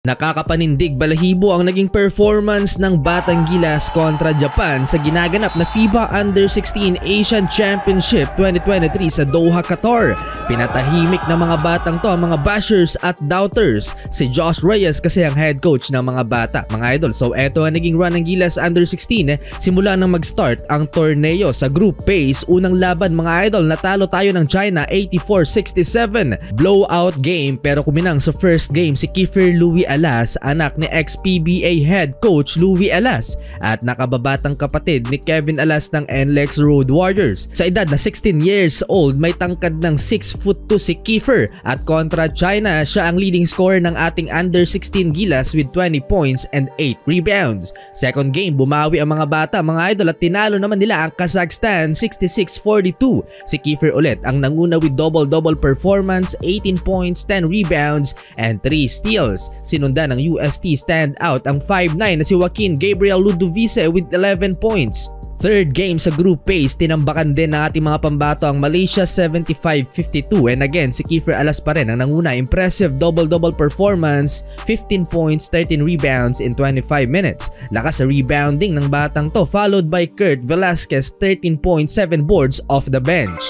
Nakakapanindig balahibo ang naging performance ng Batang Gilas kontra Japan sa ginaganap na FIBA Under-16 Asian Championship 2023 sa Doha, Qatar. Pinatahimik ng mga batang to ang mga bashers at doubters. Si Josh Reyes kasi ang head coach ng mga bata, mga idol. So eto ang naging run ng Gilas Under-16 simula nang mag-start ang torneo sa group phase. Unang laban mga idol, natalo tayo ng China 84-67. Blowout game pero kuminang sa first game si Kiefer Louie Alas, anak ni ex-PBA head coach Louie Alas at nakababatang kapatid ni Kevin Alas ng NLEX Road Warriors. Sa edad na 16 years old, may tangkad ng 6'2" si Kiefer at kontra China, siya ang leading scorer ng ating Under-16 Gilas with 20 points and 8 rebounds. Second game, bumawi ang mga bata mga idol at tinalo naman nila ang Kazakhstan 66-42. Si Kiefer ulit ang nanguna with double-double performance, 18 points, 10 rebounds and 3 steals. Sinundan ng UST standout ang 5'9" na si Joaquin Gabriel Ludovice with 11 points. Third game sa group phase, tinambakan din ng ating mga pambato ang Malaysia 75-52 and again si Kiefer Alas pa rin ang nanguna. Impressive double-double performance, 15 points, 13 rebounds in 25 minutes. Lakas sa rebounding ng batang to, followed by Kurt Velasquez 13.7 boards off the bench.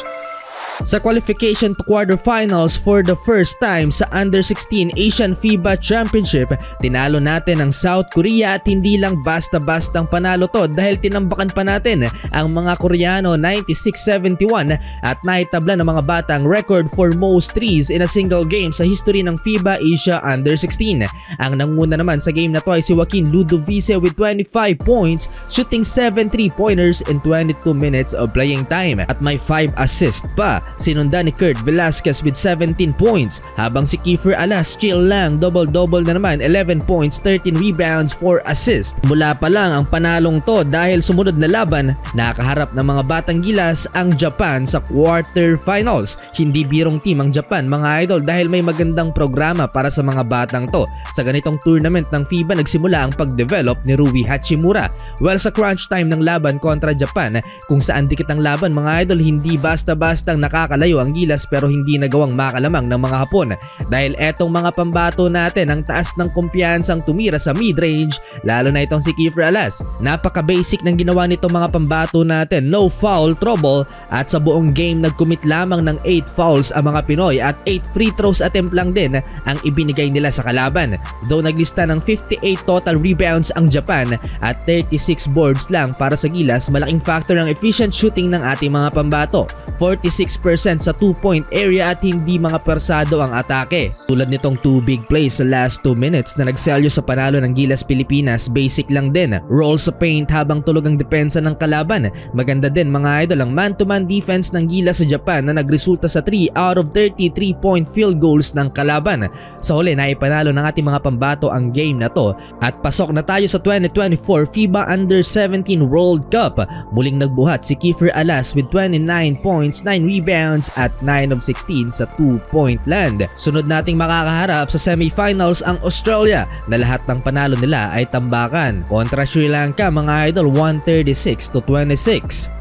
Sa qualification to quarterfinals for the first time sa Under-16 Asian FIBA Championship, tinalo natin ang South Korea at hindi lang basta-bastang panalo to dahil tinambakan pa natin ang mga Koreano 96-71 at naitabla ng mga batang record for most threes in a single game sa history ng FIBA Asia Under-16. Ang nanguna naman sa game na to ay si Joaquin Ludovice with 25 points, shooting 7 3-pointers in 22 minutes of playing time at may 5 assists pa. Sinundan ni Kurt Velasquez with 17 points habang si Kiefer Alas chill lang, double-double na naman, 11 points, 13 rebounds, 4 assists. Mula pa lang ang panalong to dahil sumunod na laban, nakaharap ng mga Batang Gilas ang Japan sa quarterfinals. Hindi birong team ang Japan mga idol dahil may magandang programa para sa mga batang to. Sa ganitong tournament ng FIBA nagsimula ang pag-develop ni Rui Hachimura. Well, sa crunch time ng laban kontra Japan, kung saan dikit ang laban mga idol, hindi basta-bastang nakakalayo ang Gilas pero hindi nagawang makalamang ng mga Hapon dahil etong mga pambato natin ang taas ng kumpiyansang tumira sa mid-range, lalo na itong si Kiefer Alas. Napaka-basic ng ginawa nitong mga pambato natin, no foul trouble, at sa buong game nag-commit lamang ng 8 fouls ang mga Pinoy at 8 free throws attempt lang din ang ibinigay nila sa kalaban. Though naglista ng 58 total rebounds ang Japan at 36 boards lang para sa Gilas, malaking factor ng efficient shooting ng ating mga pambato. 46% sa 2-point area at hindi mga persado ang atake. Tulad nitong 2 big plays sa last 2 minutes na nagselyo sa panalo ng Gilas Pilipinas, basic lang din. Roll sa paint habang tulog ang depensa ng kalaban. Maganda din mga idol ang man-to-man defense ng Gilas sa Japan na nagresulta sa 3 out of 30 3-point field goals ng kalaban. Sa huli, naipanalo ng ating mga pambato ang game na to at pasok na tayo sa 2024 FIBA Under-17 World Cup. Muling nagbuhat si Kiefer Alas with 29 points, 9 rebounds at 9 of 16 sa 2-point land. Sunod nating makakaharap sa semifinals ang Australia na lahat ng panalo nila ay tambakan kontra Sri Lanka mga idol 136-26.